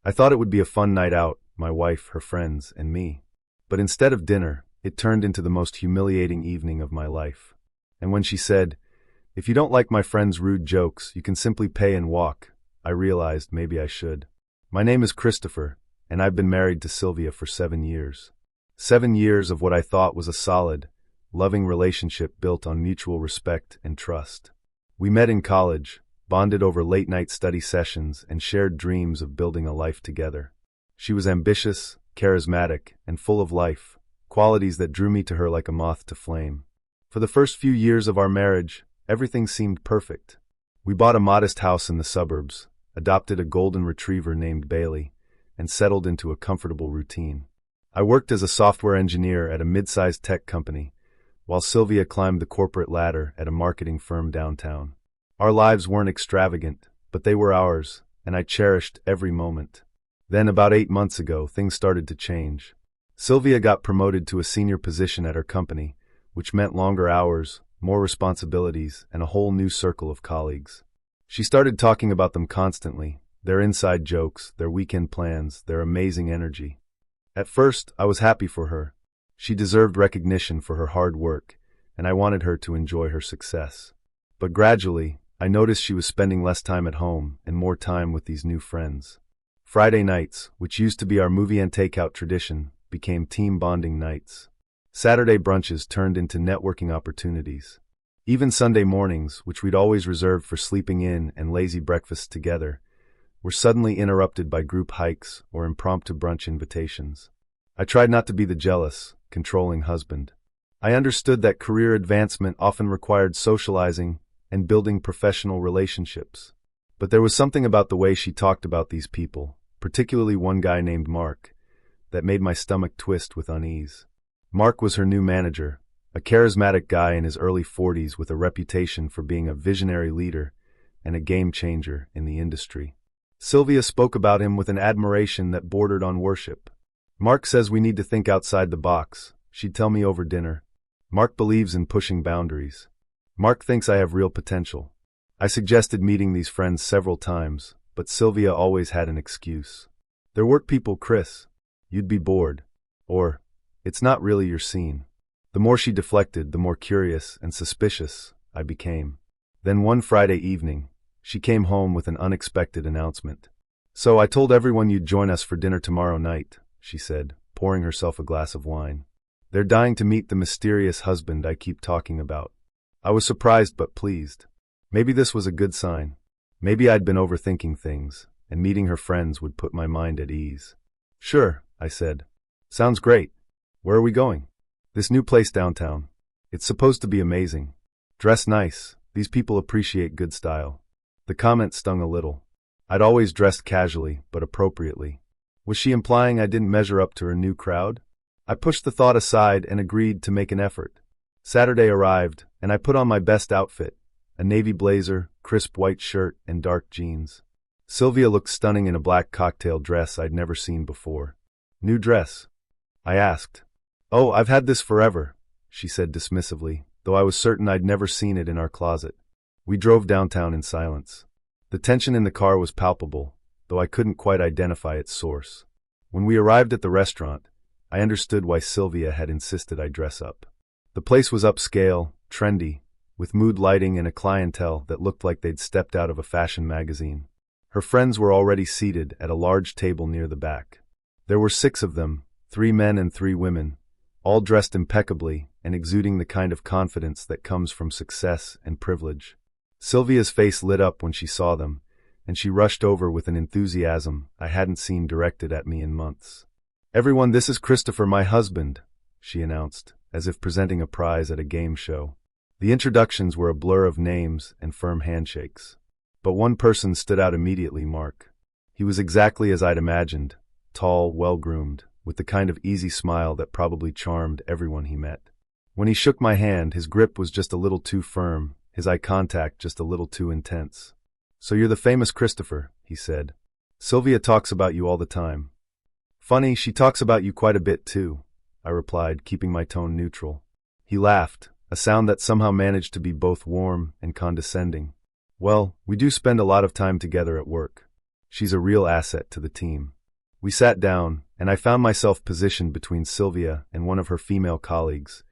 I thought it would be a fun night out, my wife, her friends, and me. But instead of dinner, it turned into the most humiliating evening of my life. And when she said, "If you don't like my friend's rude jokes, you can simply pay and walk," I realized maybe I should. My name is Christopher, and I've been married to Sylvia for 7 years. 7 years of what I thought was a solid, loving relationship built on mutual respect and trust. We met in college, bonded over late-night study sessions, and shared dreams of building a life together. She was ambitious, charismatic, and full of life, qualities that drew me to her like a moth to flame. For the first few years of our marriage, everything seemed perfect. We bought a modest house in the suburbs, adopted a golden retriever named Bailey, and settled into a comfortable routine. I worked as a software engineer at a mid-sized tech company, while Sylvia climbed the corporate ladder at a marketing firm downtown. Our lives weren't extravagant, but they were ours, and I cherished every moment. Then, about 8 months ago, things started to change. Sylvia got promoted to a senior position at her company, which meant longer hours, more responsibilities, and a whole new circle of colleagues. She started talking about them constantly, their inside jokes, their weekend plans, their amazing energy. At first, I was happy for her. She deserved recognition for her hard work, and I wanted her to enjoy her success. But gradually, I noticed she was spending less time at home and more time with these new friends. Friday nights, which used to be our movie and takeout tradition, became team bonding nights. Saturday brunches turned into networking opportunities. Even Sunday mornings, which we'd always reserved for sleeping in and lazy breakfasts together, were suddenly interrupted by group hikes or impromptu brunch invitations. I tried not to be the jealous, controlling husband. I understood that career advancement often required socializing and building professional relationships. But there was something about the way she talked about these people, particularly one guy named Mark, that made my stomach twist with unease. Mark was her new manager, a charismatic guy in his early 40s with a reputation for being a visionary leader and a game changer in the industry. Sylvia spoke about him with an admiration that bordered on worship. "Mark says we need to think outside the box," she'd tell me over dinner. "Mark believes in pushing boundaries. Mark thinks I have real potential." I suggested meeting these friends several times, but Sylvia always had an excuse. "They're work people, Chris. You'd be bored." Or, "It's not really your scene." The more she deflected, the more curious and suspicious I became. Then one Friday evening, she came home with an unexpected announcement. "So I told everyone you'd join us for dinner tomorrow night," she said, pouring herself a glass of wine. "They're dying to meet the mysterious husband I keep talking about." I was surprised but pleased. Maybe this was a good sign. Maybe I'd been overthinking things, and meeting her friends would put my mind at ease. "Sure," I said. "Sounds great. Where are we going?" "This new place downtown. It's supposed to be amazing. Dress nice. These people appreciate good style." The comment stung a little. I'd always dressed casually, but appropriately. Was she implying I didn't measure up to her new crowd? I pushed the thought aside and agreed to make an effort. Saturday arrived, and I put on my best outfit, a navy blazer, crisp white shirt, and dark jeans. Sylvia looked stunning in a black cocktail dress I'd never seen before. "New dress?" I asked. "Oh, I've had this forever," she said dismissively, though I was certain I'd never seen it in our closet. We drove downtown in silence. The tension in the car was palpable, though I couldn't quite identify its source. When we arrived at the restaurant, I understood why Sylvia had insisted I dress up. The place was upscale, trendy, with mood lighting and a clientele that looked like they'd stepped out of a fashion magazine. Her friends were already seated at a large table near the back. There were 6 of them, 3 men and 3 women, all dressed impeccably and exuding the kind of confidence that comes from success and privilege. Sylvia's face lit up when she saw them, and she rushed over with an enthusiasm I hadn't seen directed at me in months. "Everyone, this is Christopher, my husband," she announced, as if presenting a prize at a game show. The introductions were a blur of names and firm handshakes. But one person stood out immediately, Mark. He was exactly as I'd imagined, tall, well-groomed, with the kind of easy smile that probably charmed everyone he met. When he shook my hand, his grip was just a little too firm, his eye contact just a little too intense. "So you're the famous Christopher," he said. "Sylvia talks about you all the time." "Funny, she talks about you quite a bit too," I replied, keeping my tone neutral. He laughed, a sound that somehow managed to be both warm and condescending. "Well, we do spend a lot of time together at work. She's a real asset to the team." We sat down, and I found myself positioned between Sylvia and one of her female colleagues,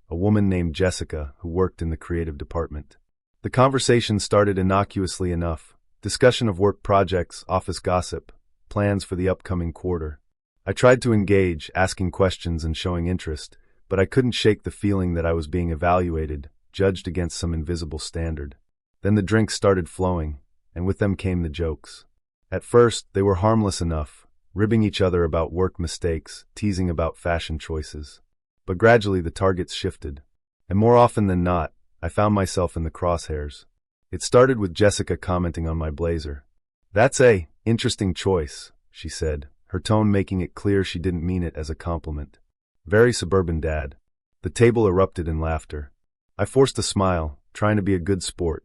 a woman named Jessica who worked in the creative department. The conversation started innocuously enough, discussion of work projects, office gossip, plans for the upcoming quarter. I tried to engage, asking questions and showing interest, but I couldn't shake the feeling that I was being evaluated, judged against some invisible standard. Then the drinks started flowing, and with them came the jokes. At first, they were harmless enough, ribbing each other about work mistakes, teasing about fashion choices. But gradually the targets shifted, and more often than not, I found myself in the crosshairs. It started with Jessica commenting on my blazer. "That's a interesting choice," she said, her tone making it clear she didn't mean it as a compliment. "Very suburban, Dad." The table erupted in laughter. I forced a smile, trying to be a good sport.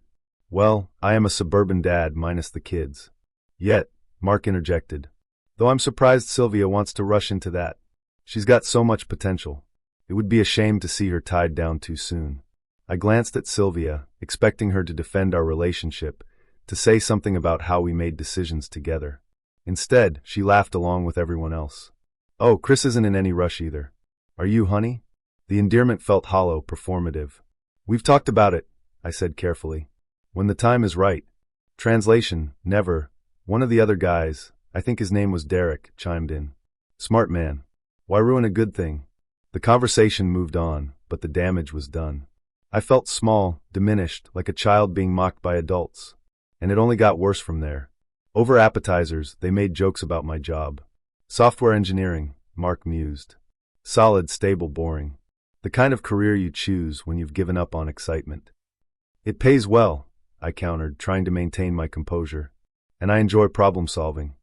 "Well, I am a suburban dad minus the kids." "Yet," Mark interjected. "Though I'm surprised Sylvia wants to rush into that. She's got so much potential. It would be a shame to see her tied down too soon." I glanced at Sylvia, expecting her to defend our relationship, to say something about how we made decisions together. Instead, she laughed along with everyone else. "Oh, Chris isn't in any rush either. Are you, honey?" The endearment felt hollow, performative. "We've talked about it," I said carefully. "When the time is right." Translation, never. One of the other guys, I think his name was Derek, chimed in. "Smart man. Why ruin a good thing?" The conversation moved on, but the damage was done. I felt small, diminished, like a child being mocked by adults. And it only got worse from there. Over appetizers, they made jokes about my job. "Software engineering," Mark mused. "Solid, stable, boring. The kind of career you choose when you've given up on excitement." "It pays well," I countered, trying to maintain my composure. "And I enjoy problem solving."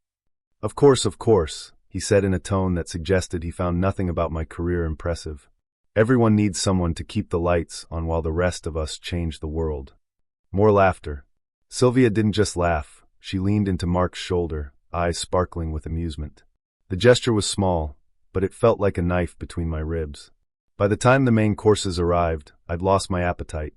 Of course, he said in a tone that suggested he found nothing about my career impressive. "Everyone needs someone to keep the lights on while the rest of us change the world." More laughter. Sylvia didn't just laugh, she leaned into Mark's shoulder, eyes sparkling with amusement. The gesture was small, but it felt like a knife between my ribs. By the time the main courses arrived, I'd lost my appetite.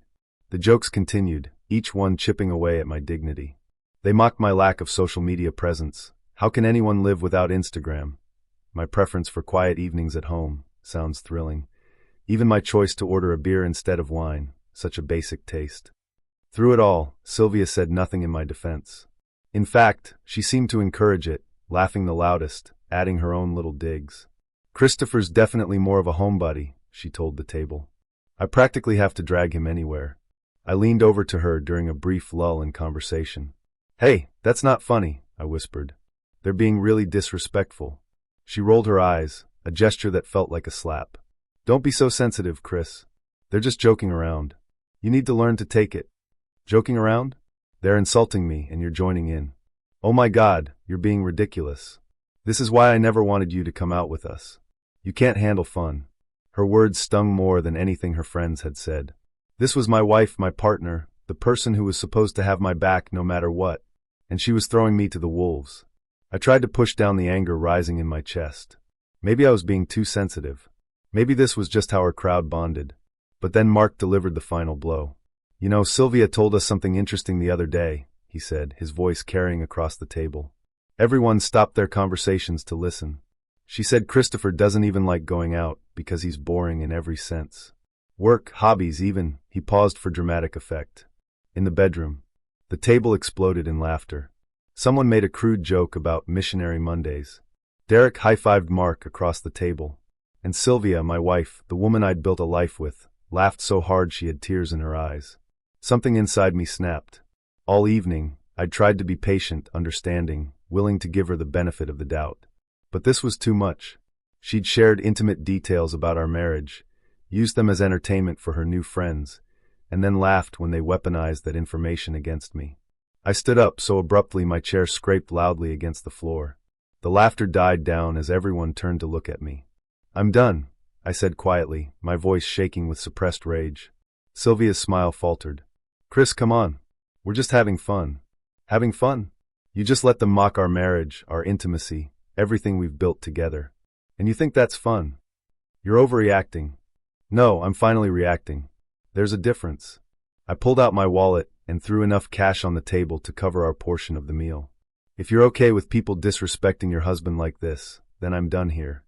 The jokes continued, each one chipping away at my dignity. They mocked my lack of social media presence. How can anyone live without Instagram? My preference for quiet evenings at home. Sounds thrilling. Even my choice to order a beer instead of wine. Such a basic taste. Through it all, Sylvia said nothing in my defense. In fact, she seemed to encourage it, laughing the loudest, adding her own little digs. "Christopher's definitely more of a homebody," she told the table. "I practically have to drag him anywhere." I leaned over to her during a brief lull in conversation. "Hey, that's not funny," I whispered. "They're being really disrespectful." She rolled her eyes, a gesture that felt like a slap. "Don't be so sensitive, Chris. They're just joking around. You need to learn to take it." "Joking around? They're insulting me and you're joining in." "Oh my God, you're being ridiculous. This is why I never wanted you to come out with us. You can't handle fun." Her words stung more than anything her friends had said. This was my wife, my partner, the person who was supposed to have my back no matter what, and she was throwing me to the wolves. I tried to push down the anger rising in my chest. Maybe I was being too sensitive. Maybe this was just how our crowd bonded. But then Mark delivered the final blow. "You know, Sylvia told us something interesting the other day," he said, his voice carrying across the table. Everyone stopped their conversations to listen. "She said Christopher doesn't even like going out because he's boring in every sense. Work, hobbies even," he paused for dramatic effect. "In the bedroom." The table exploded in laughter. Someone made a crude joke about missionary Mondays. Derek high-fived Mark across the table. And Sylvia, my wife, the woman I'd built a life with, laughed so hard she had tears in her eyes. Something inside me snapped. All evening, I'd tried to be patient, understanding, willing to give her the benefit of the doubt. But this was too much. She'd shared intimate details about our marriage, used them as entertainment for her new friends, and then laughed when they weaponized that information against me. I stood up so abruptly my chair scraped loudly against the floor. The laughter died down as everyone turned to look at me. "I'm done," I said quietly, my voice shaking with suppressed rage. Sylvia's smile faltered. "Chris, come on. We're just having fun." "Having fun? You just let them mock our marriage, our intimacy, everything we've built together. And you think that's fun? You're overreacting." "No, I'm finally reacting. There's a difference." I pulled out my wallet and threw enough cash on the table to cover our portion of the meal. If you're okay with people disrespecting your husband like this, then I'm done here.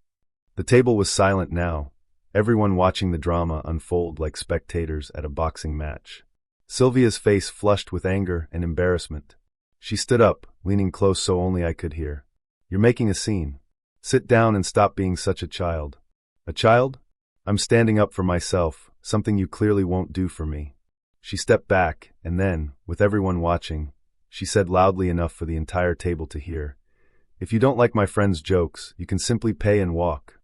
The table was silent now, everyone watching the drama unfold like spectators at a boxing match. Sylvia's face flushed with anger and embarrassment. She stood up, leaning close so only I could hear. You're making a scene. Sit down and stop being such a child. A child? I'm standing up for myself, something you clearly won't do for me. She stepped back, and then, with everyone watching, she said loudly enough for the entire table to hear, "If you don't like my friend's jokes, you can simply pay and walk."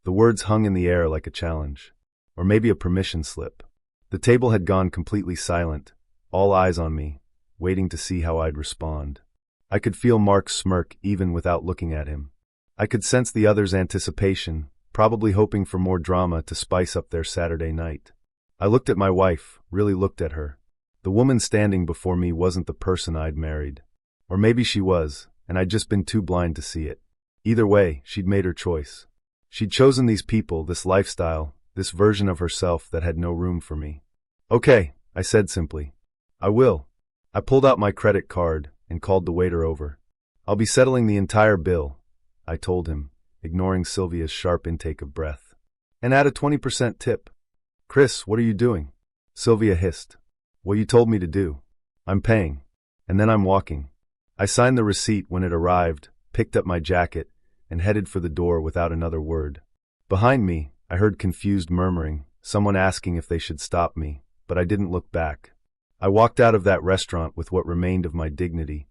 The words hung in the air like a challenge. Or maybe a permission slip. The table had gone completely silent, all eyes on me, waiting to see how I'd respond. I could feel Mark's smirk even without looking at him. I could sense the others' anticipation, probably hoping for more drama to spice up their Saturday night. I looked at my wife, really looked at her. The woman standing before me wasn't the person I'd married. Or maybe she was, and I'd just been too blind to see it. Either way, she'd made her choice. She'd chosen these people, this lifestyle, this version of herself that had no room for me. "Okay," I said simply. "I will." I pulled out my credit card and called the waiter over. "I'll be settling the entire bill," I told him, ignoring Sylvia's sharp intake of breath. "And add a 20% tip." "Chris, what are you doing?" Sylvia hissed. "What you told me to do. I'm paying. And then I'm walking." I signed the receipt when it arrived, picked up my jacket, and headed for the door without another word. Behind me, I heard confused murmuring, someone asking if they should stop me, but I didn't look back. I walked out of that restaurant with what remained of my dignity,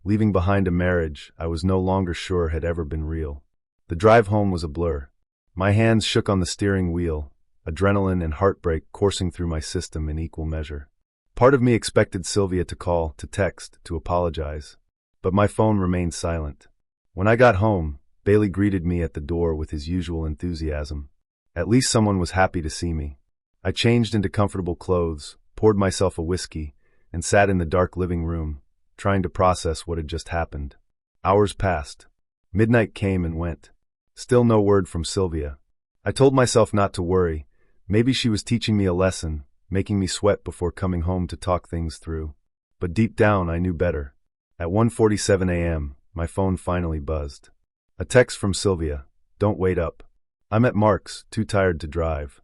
leaving behind a marriage I was no longer sure had ever been real. The drive home was a blur. My hands shook on the steering wheel, adrenaline and heartbreak coursing through my system in equal measure. Part of me expected Sylvia to call, to text, to apologize. But my phone remained silent. When I got home, Bailey greeted me at the door with his usual enthusiasm. At least someone was happy to see me. I changed into comfortable clothes, poured myself a whiskey, and sat in the dark living room, trying to process what had just happened. Hours passed. Midnight came and went. Still no word from Sylvia. I told myself not to worry. Maybe she was teaching me a lesson, making me sweat before coming home to talk things through. But deep down, I knew better. At 1:47 a.m., my phone finally buzzed. A text from Sylvia. "Don't wait up. I'm at Mark's, too tired to drive.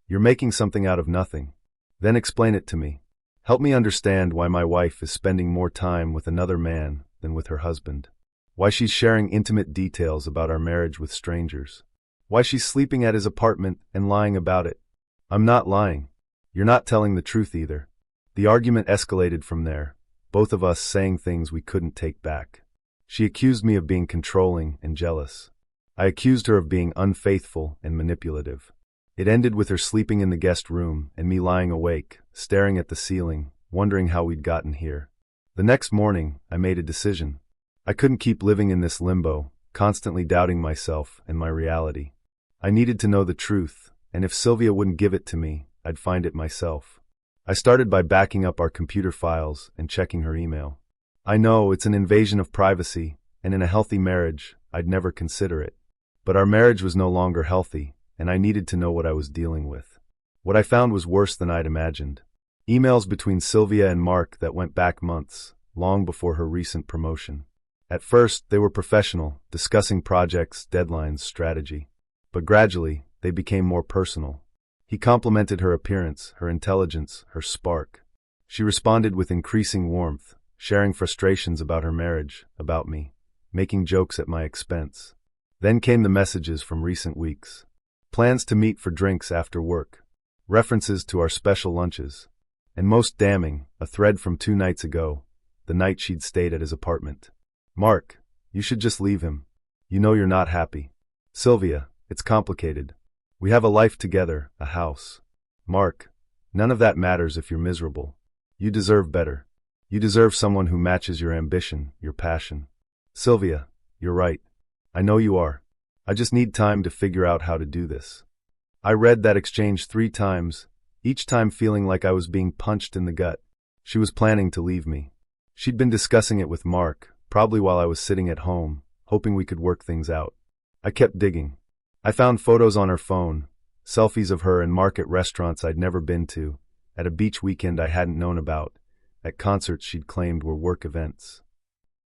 You're making something out of nothing. Then explain it to me. Help me understand why my wife is spending more time with another man than with her husband. Why she's sharing intimate details about our marriage with strangers. Why she's sleeping at his apartment and lying about it. I'm not lying. You're not telling the truth either." The argument escalated from there, both of us saying things we couldn't take back. She accused me of being controlling and jealous. I accused her of being unfaithful and manipulative. It ended with her sleeping in the guest room and me lying awake, staring at the ceiling, wondering how we'd gotten here. The next morning, I made a decision. I couldn't keep living in this limbo, constantly doubting myself and my reality. I needed to know the truth, and if Sylvia wouldn't give it to me, I'd find it myself. I started by backing up our computer files and checking her email. I know it's an invasion of privacy, and in a healthy marriage, I'd never consider it. But our marriage was no longer healthy, and I needed to know what I was dealing with. What I found was worse than I'd imagined. Emails between Sylvia and Mark that went back months, long before her recent promotion. At first, they were professional, discussing projects, deadlines, strategy. But gradually, they became more personal. He complimented her appearance, her intelligence, her spark. She responded with increasing warmth, sharing frustrations about her marriage, about me, making jokes at my expense. Then came the messages from recent weeks. Plans to meet for drinks after work. References to our special lunches. And most damning, a thread from 2 nights ago, the night she'd stayed at his apartment. "Mark, you should just leave him. You know you're not happy. Sylvia, it's complicated. We have a life together, a house. Mark, none of that matters if you're miserable. You deserve better. You deserve someone who matches your ambition, your passion. Sylvia, you're right. I know you are. I just need time to figure out how to do this." I read that exchange 3 times, each time feeling like I was being punched in the gut. She was planning to leave me. She'd been discussing it with Mark, probably while I was sitting at home, hoping we could work things out. I kept digging. I found photos on her phone, selfies of her and Mark at restaurants I'd never been to, at a beach weekend I hadn't known about, at concerts she'd claimed were work events.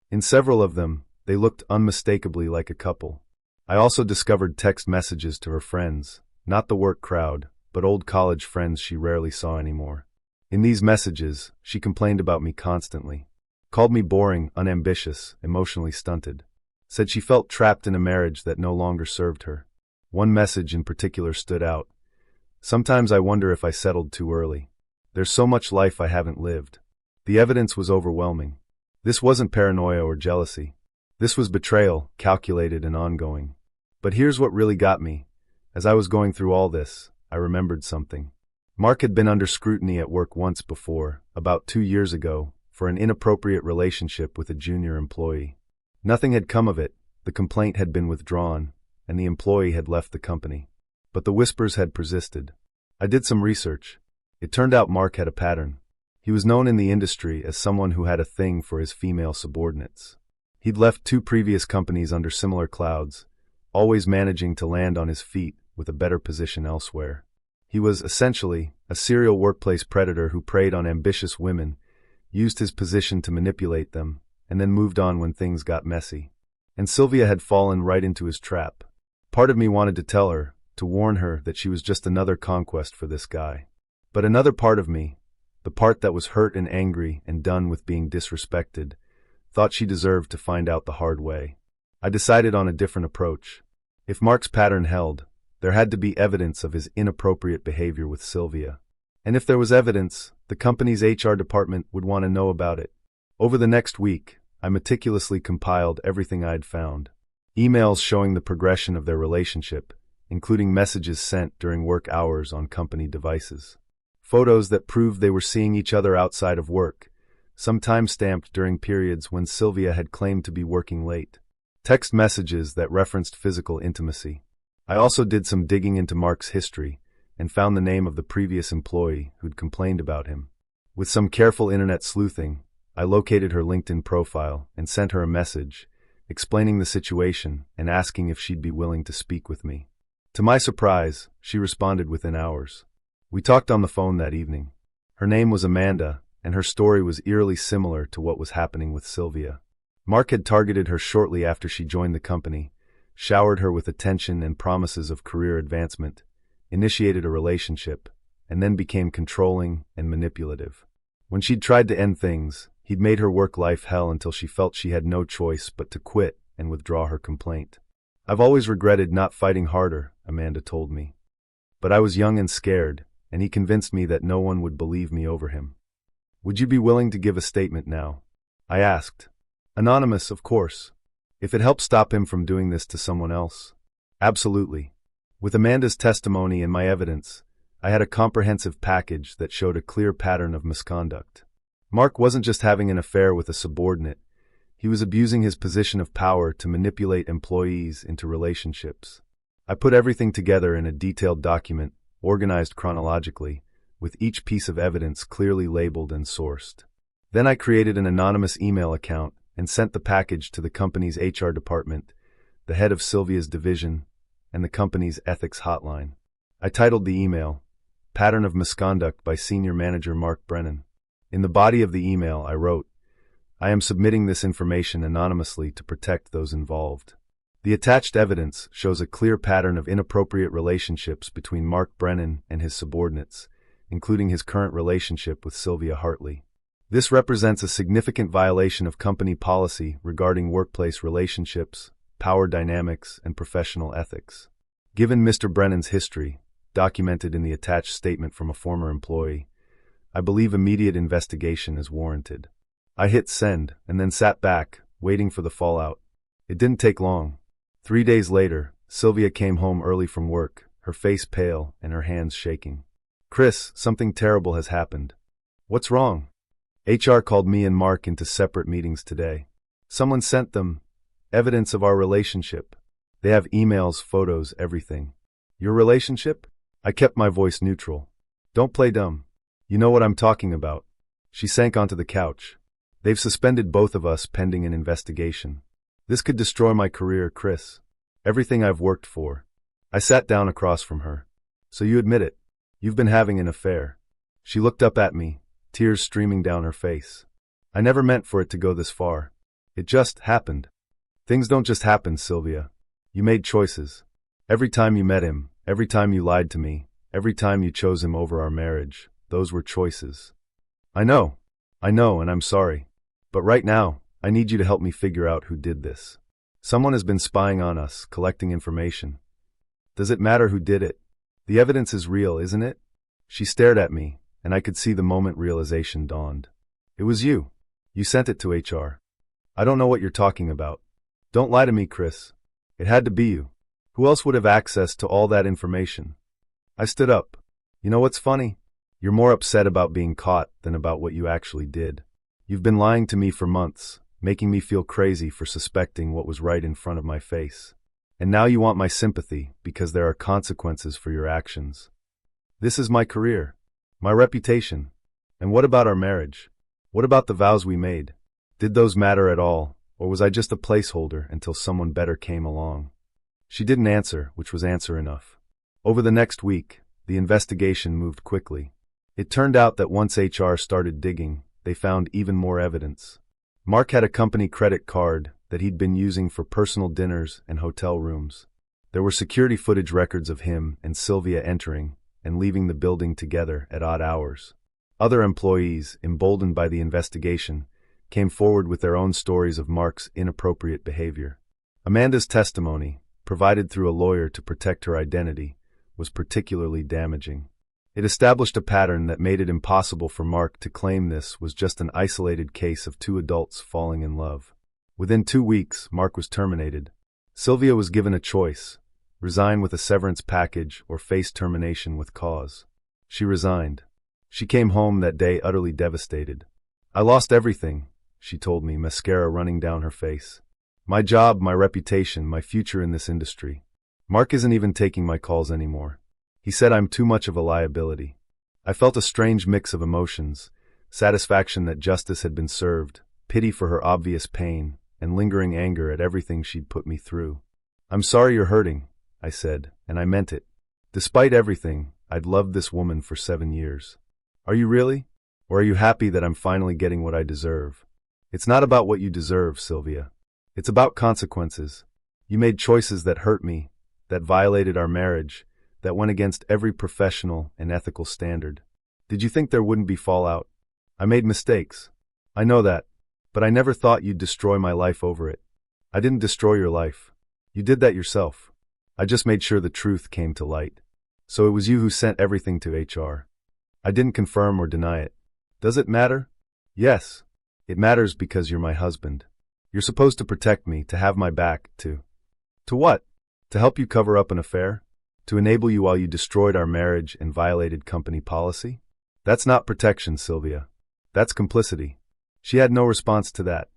In several of them, they looked unmistakably like a couple. I also discovered text messages to her friends, not the work crowd, but old college friends she rarely saw anymore. In these messages, she complained about me constantly. Called me boring, unambitious, emotionally stunted. Said she felt trapped in a marriage that no longer served her. One message in particular stood out. Sometimes I wonder if I settled too early. There's so much life I haven't lived. The evidence was overwhelming. This wasn't paranoia or jealousy. This was betrayal, calculated and ongoing. But here's what really got me. As I was going through all this, I remembered something. Mark had been under scrutiny at work once before, about 2 years ago, for an inappropriate relationship with a junior employee. Nothing had come of it, the complaint had been withdrawn, and the employee had left the company. But the whispers had persisted. I did some research. It turned out Mark had a pattern. He was known in the industry as someone who had a thing for his female subordinates. He'd left 2 previous companies under similar clouds, always managing to land on his feet with a better position elsewhere. He was, essentially, a serial workplace predator who preyed on ambitious women, used his position to manipulate them, and then moved on when things got messy. And Sylvia had fallen right into his trap. Part of me wanted to tell her, to warn her that she was just another conquest for this guy. But another part of me, the part that was hurt and angry and done with being disrespected, thought she deserved to find out the hard way. I decided on a different approach. If Mark's pattern held, there had to be evidence of his inappropriate behavior with Sylvia. And if there was evidence, the company's HR department would want to know about it. Over the next week, I meticulously compiled everything I'd found. Emails showing the progression of their relationship, including messages sent during work hours on company devices. Photos that proved they were seeing each other outside of work, some time-stamped during periods when Sylvia had claimed to be working late. Text messages that referenced physical intimacy. I also did some digging into Mark's history and found the name of the previous employee who'd complained about him. With some careful internet sleuthing, I located her LinkedIn profile and sent her a message, explaining the situation and asking if she'd be willing to speak with me. To my surprise, she responded within hours. We talked on the phone that evening. Her name was Amanda, and her story was eerily similar to what was happening with Sylvia. Mark had targeted her shortly after she joined the company, showered her with attention and promises of career advancement, initiated a relationship, and then became controlling and manipulative. When she'd tried to end things, he'd made her work life hell until she felt she had no choice but to quit and withdraw her complaint. I've always regretted not fighting harder, Amanda told me. But I was young and scared, and he convinced me that no one would believe me over him. Would you be willing to give a statement now? I asked. Anonymous, of course. If it helps stop him from doing this to someone else. Absolutely. With Amanda's testimony and my evidence, I had a comprehensive package that showed a clear pattern of misconduct. Mark wasn't just having an affair with a subordinate. He was abusing his position of power to manipulate employees into relationships. I put everything together in a detailed document, organized chronologically, with each piece of evidence clearly labeled and sourced. Then I created an anonymous email account and sent the package to the company's HR department, the head of Sylvia's division, and the company's ethics hotline. I titled the email, Pattern of Misconduct by Senior Manager Mark Brennan. In the body of the email, I wrote, I am submitting this information anonymously to protect those involved. The attached evidence shows a clear pattern of inappropriate relationships between Mark Brennan and his subordinates, including his current relationship with Sylvia Hartley. This represents a significant violation of company policy regarding workplace relationships, power dynamics, and professional ethics. Given Mr. Brennan's history, documented in the attached statement from a former employee, I believe immediate investigation is warranted. I hit send and then sat back, waiting for the fallout. It didn't take long. 3 days later, Sylvia came home early from work, her face pale and her hands shaking. Chris, something terrible has happened. What's wrong? HR called me and Mark into separate meetings today. Someone sent them evidence of our relationship. They have emails, photos, everything. Your relationship? I kept my voice neutral. Don't play dumb. You know what I'm talking about. She sank onto the couch. They've suspended both of us pending an investigation. This could destroy my career, Chris. Everything I've worked for. I sat down across from her. So you admit it. You've been having an affair. She looked up at me, tears streaming down her face. I never meant for it to go this far. It just happened. Things don't just happen, Sylvia. You made choices. Every time you met him, every time you lied to me, every time you chose him over our marriage, those were choices. I know, and I'm sorry. But right now, I need you to help me figure out who did this. Someone has been spying on us, collecting information. Does it matter who did it? The evidence is real, isn't it? She stared at me, and I could see the moment realization dawned. It was you. You sent it to HR. I don't know what you're talking about. Don't lie to me, Chris. It had to be you. Who else would have access to all that information? I stood up. You know what's funny? You're more upset about being caught than about what you actually did. You've been lying to me for months, making me feel crazy for suspecting what was right in front of my face. And now you want my sympathy because there are consequences for your actions. This is my career, my reputation. And what about our marriage? What about the vows we made? Did those matter at all, or was I just a placeholder until someone better came along? She didn't answer, which was answer enough. Over the next week, the investigation moved quickly. It turned out that once HR started digging, they found even more evidence. Mark had a company credit card that he'd been using for personal dinners and hotel rooms. There were security footage records of him and Sylvia entering and leaving the building together at odd hours. Other employees, emboldened by the investigation, came forward with their own stories of Mark's inappropriate behavior. Amanda's testimony, provided through a lawyer to protect her identity, was particularly damaging. It established a pattern that made it impossible for Mark to claim this was just an isolated case of two adults falling in love. Within 2 weeks, Mark was terminated. Sylvia was given a choice: resign with a severance package or face termination with cause. She resigned. She came home that day utterly devastated. I lost everything, she told me, mascara running down her face. My job, my reputation, my future in this industry. Mark isn't even taking my calls anymore. He said I'm too much of a liability. I felt a strange mix of emotions: satisfaction that justice had been served, pity for her obvious pain, and lingering anger at everything she'd put me through. I'm sorry you're hurting, I said, and I meant it. Despite everything, I'd loved this woman for 7 years. Are you really? Or are you happy that I'm finally getting what I deserve? It's not about what you deserve, Sylvia. It's about consequences. You made choices that hurt me, that violated our marriage, that went against every professional and ethical standard. Did you think there wouldn't be fallout? I made mistakes. I know that. But I never thought you'd destroy my life over it. I didn't destroy your life. You did that yourself. I just made sure the truth came to light. So it was you who sent everything to HR. I didn't confirm or deny it. Does it matter? Yes. It matters because you're my husband. You're supposed to protect me, to have my back, to what? To help you cover up an affair? To enable you while you destroyed our marriage and violated company policy? That's not protection, Sylvia. That's complicity. She had no response to that.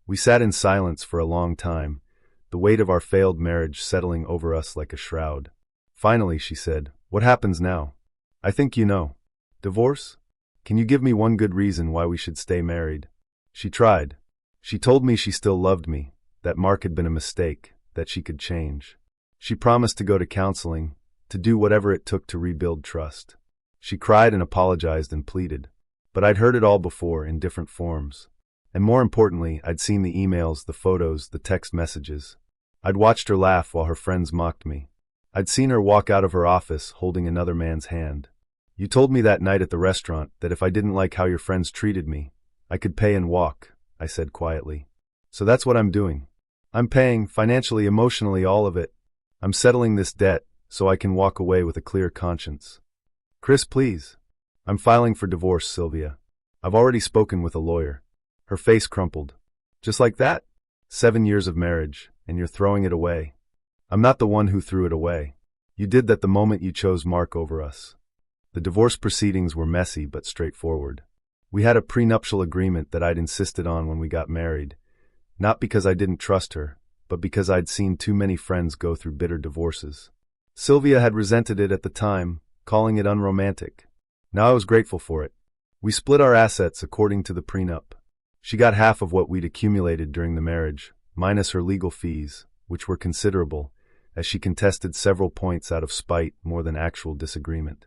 We sat in silence for a long time, the weight of our failed marriage settling over us like a shroud. Finally, she said, "What happens now?" "I think you know. Divorce? Can you give me one good reason why we should stay married?" She tried. She told me she still loved me, that Mark had been a mistake, that she could change. She promised to go to counseling, to do whatever it took to rebuild trust. She cried and apologized and pleaded. But I'd heard it all before in different forms. And more importantly, I'd seen the emails, the photos, the text messages. I'd watched her laugh while her friends mocked me. I'd seen her walk out of her office holding another man's hand. You told me that night at the restaurant that if I didn't like how your friends treated me, I could pay and walk, I said quietly. So that's what I'm doing. I'm paying, financially, emotionally, all of it. I'm settling this debt so I can walk away with a clear conscience. Chris, please. I'm filing for divorce, Sylvia. I've already spoken with a lawyer. Her face crumpled. Just like that? 7 years of marriage, and you're throwing it away. I'm not the one who threw it away. You did that the moment you chose Mark over us. The divorce proceedings were messy but straightforward. We had a prenuptial agreement that I'd insisted on when we got married, not because I didn't trust her, but because I'd seen too many friends go through bitter divorces. Sylvia had resented it at the time, calling it unromantic. Now I was grateful for it. We split our assets according to the prenup. She got half of what we'd accumulated during the marriage, minus her legal fees, which were considerable, as she contested several points out of spite more than actual disagreement.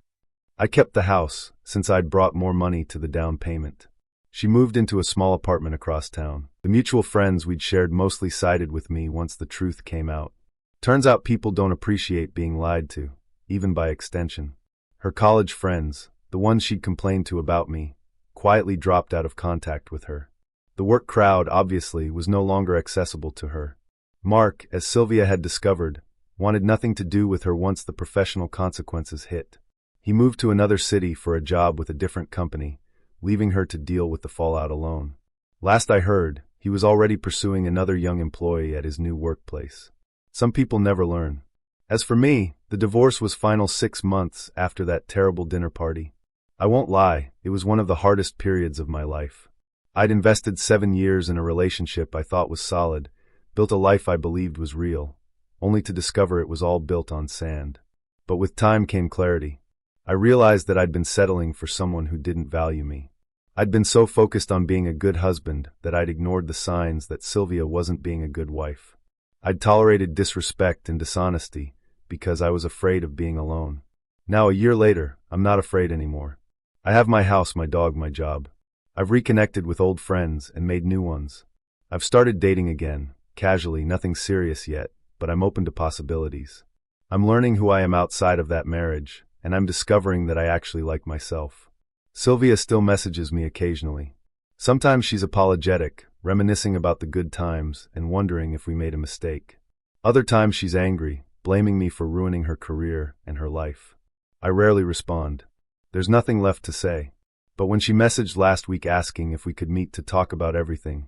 I kept the house, since I'd brought more money to the down payment. She moved into a small apartment across town. The The mutual friends we'd shared mostly sided with me once the truth came out. Turns out people don't appreciate being lied to, even by extension. Her college friends, the ones she'd complained to about me, quietly dropped out of contact with her. The work crowd, obviously, was no longer accessible to her. Mark, as Sylvia had discovered, wanted nothing to do with her once the professional consequences hit. He moved to another city for a job with a different company, leaving her to deal with the fallout alone. Last I heard, he was already pursuing another young employee at his new workplace. Some people never learn. As for me, the divorce was final 6 months after that terrible dinner party. I won't lie, it was one of the hardest periods of my life. I'd invested 7 years in a relationship I thought was solid, built a life I believed was real, only to discover it was all built on sand. But with time came clarity. I realized that I'd been settling for someone who didn't value me. I'd been so focused on being a good husband that I'd ignored the signs that Sylvia wasn't being a good wife. I'd tolerated disrespect and dishonesty because I was afraid of being alone. Now, a year later, I'm not afraid anymore. I have my house, my dog, my job. I've reconnected with old friends and made new ones. I've started dating again, casually, nothing serious yet, but I'm open to possibilities. I'm learning who I am outside of that marriage, and I'm discovering that I actually like myself. Sylvia still messages me occasionally. Sometimes she's apologetic, reminiscing about the good times and wondering if we made a mistake. Other times she's angry, blaming me for ruining her career and her life. I rarely respond. There's nothing left to say. But when she messaged last week asking if we could meet to talk about everything,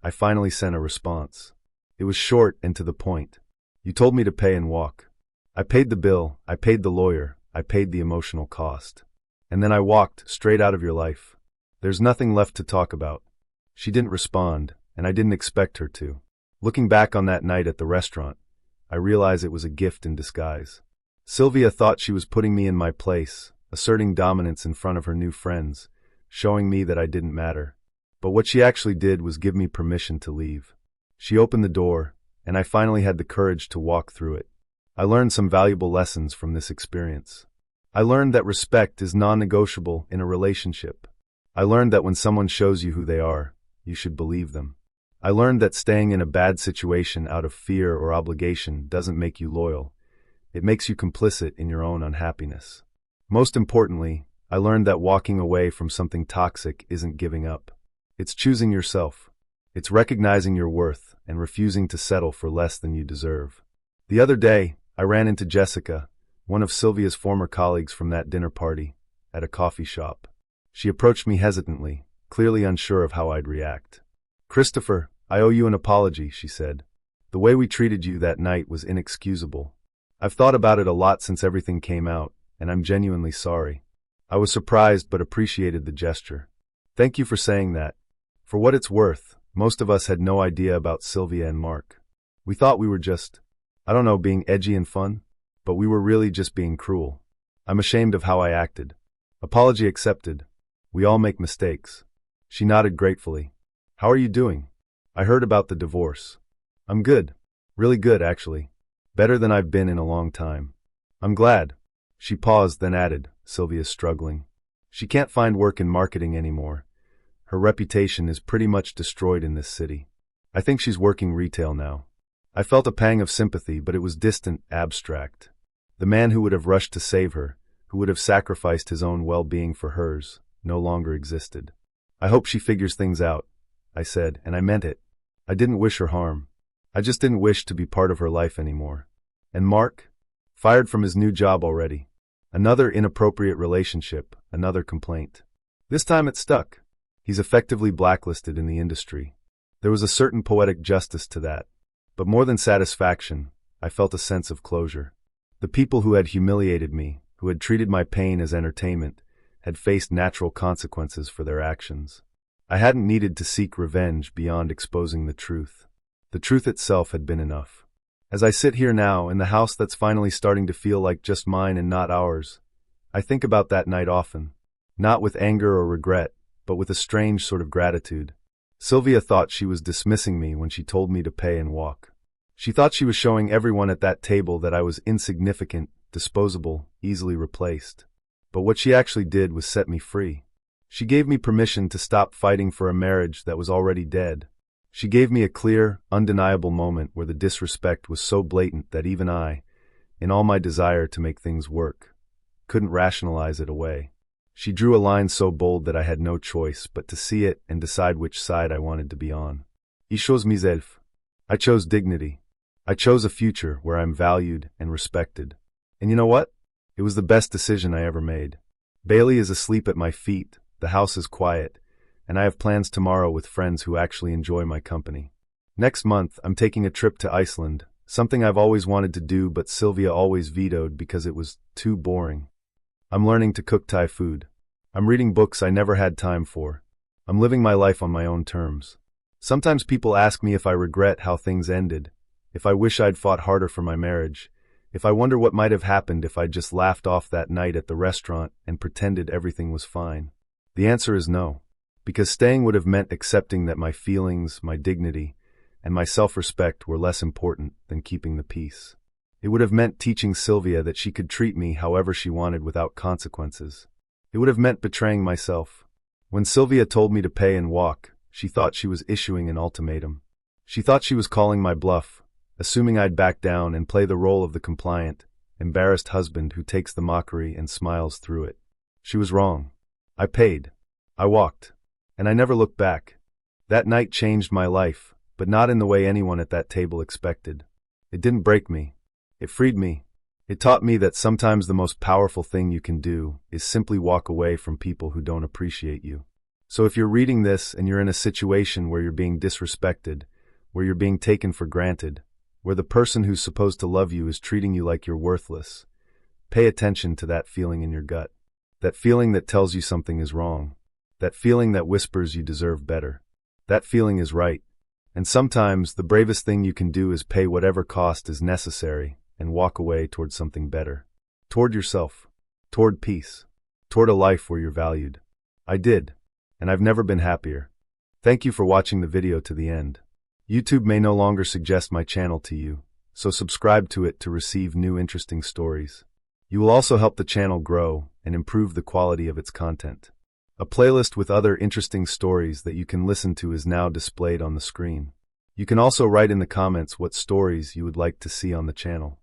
I finally sent a response. It was short and to the point. You told me to pay and walk. I paid the bill, I paid the lawyer, I paid the emotional cost. And then I walked straight out of your life. There's nothing left to talk about. She didn't respond, and I didn't expect her to. Looking back on that night at the restaurant, I realize it was a gift in disguise. Sylvia thought she was putting me in my place, asserting dominance in front of her new friends, showing me that I didn't matter. But what she actually did was give me permission to leave. She opened the door, and I finally had the courage to walk through it. I learned some valuable lessons from this experience. I learned that respect is non-negotiable in a relationship. I learned that when someone shows you who they are, you should believe them. I learned that staying in a bad situation out of fear or obligation doesn't make you loyal. It makes you complicit in your own unhappiness. Most importantly, I learned that walking away from something toxic isn't giving up. It's choosing yourself. It's recognizing your worth and refusing to settle for less than you deserve. The other day, I ran into Jessica, one of Sylvia's former colleagues from that dinner party, at a coffee shop. She approached me hesitantly, clearly unsure of how I'd react. "Christopher, I owe you an apology," she said. "The way we treated you that night was inexcusable. I've thought about it a lot since everything came out, and I'm genuinely sorry." I was surprised but appreciated the gesture. "Thank you for saying that. For what it's worth, most of us had no idea about Sylvia and Mark. We thought we were just, being edgy and fun. But we were really just being cruel. I'm ashamed of how I acted. Apology accepted. We all make mistakes." She nodded gratefully. "How are you doing? I heard about the divorce." "I'm good. Really good, actually. Better than I've been in a long time." "I'm glad." She paused, then added, "Sylvia's struggling. She can't find work in marketing anymore. Her reputation is pretty much destroyed in this city. I think she's working retail now." I felt a pang of sympathy, but it was distant, abstract. The man who would have rushed to save her, who would have sacrificed his own well-being for hers, no longer existed. "I hope she figures things out," I said, and I meant it. I didn't wish her harm. I just didn't wish to be part of her life anymore. And Mark? Fired from his new job already. Another inappropriate relationship, another complaint. This time it stuck. He's effectively blacklisted in the industry. There was a certain poetic justice to that. But more than satisfaction, I felt a sense of closure. The people who had humiliated me, who had treated my pain as entertainment, had faced natural consequences for their actions. I hadn't needed to seek revenge beyond exposing the truth. The truth itself had been enough. As I sit here now, in the house that's finally starting to feel like just mine and not ours, I think about that night often. Not with anger or regret, but with a strange sort of gratitude. Sylvia thought she was dismissing me when she told me to pay and walk. She thought she was showing everyone at that table that I was insignificant, disposable, easily replaced. But what she actually did was set me free. She gave me permission to stop fighting for a marriage that was already dead. She gave me a clear, undeniable moment where the disrespect was so blatant that even I, in all my desire to make things work, couldn't rationalize it away. She drew a line so bold that I had no choice but to see it and decide which side I wanted to be on. I chose myself. I chose dignity. I chose a future where I'm valued and respected. And you know what? It was the best decision I ever made. Bailey is asleep at my feet, the house is quiet, and I have plans tomorrow with friends who actually enjoy my company. Next month, I'm taking a trip to Iceland, something I've always wanted to do but Sylvia always vetoed because it was too boring. I'm learning to cook Thai food. I'm reading books I never had time for. I'm living my life on my own terms. Sometimes people ask me if I regret how things ended, if I wish I'd fought harder for my marriage, if I wonder what might have happened if I'd just laughed off that night at the restaurant and pretended everything was fine. The answer is no, because staying would have meant accepting that my feelings, my dignity, and my self-respect were less important than keeping the peace. It would have meant teaching Sylvia that she could treat me however she wanted without consequences. It would have meant betraying myself. When Sylvia told me to pay and walk, she thought she was issuing an ultimatum. She thought she was calling my bluff, assuming I'd back down and play the role of the compliant, embarrassed husband who takes the mockery and smiles through it. She was wrong. I paid. I walked. And I never looked back. That night changed my life, but not in the way anyone at that table expected. It didn't break me. It freed me. It taught me that sometimes the most powerful thing you can do is simply walk away from people who don't appreciate you. So if you're reading this and you're in a situation where you're being disrespected, where you're being taken for granted, where the person who's supposed to love you is treating you like you're worthless, pay attention to that feeling in your gut. That feeling that tells you something is wrong. That feeling that whispers you deserve better. That feeling is right. And sometimes the bravest thing you can do is pay whatever cost is necessary and walk away toward something better. Toward yourself. Toward peace. Toward a life where you're valued. I did. And I've never been happier. Thank you for watching the video to the end. YouTube may no longer suggest my channel to you, so subscribe to it to receive new interesting stories. You will also help the channel grow and improve the quality of its content. A playlist with other interesting stories that you can listen to is now displayed on the screen. You can also write in the comments what stories you would like to see on the channel.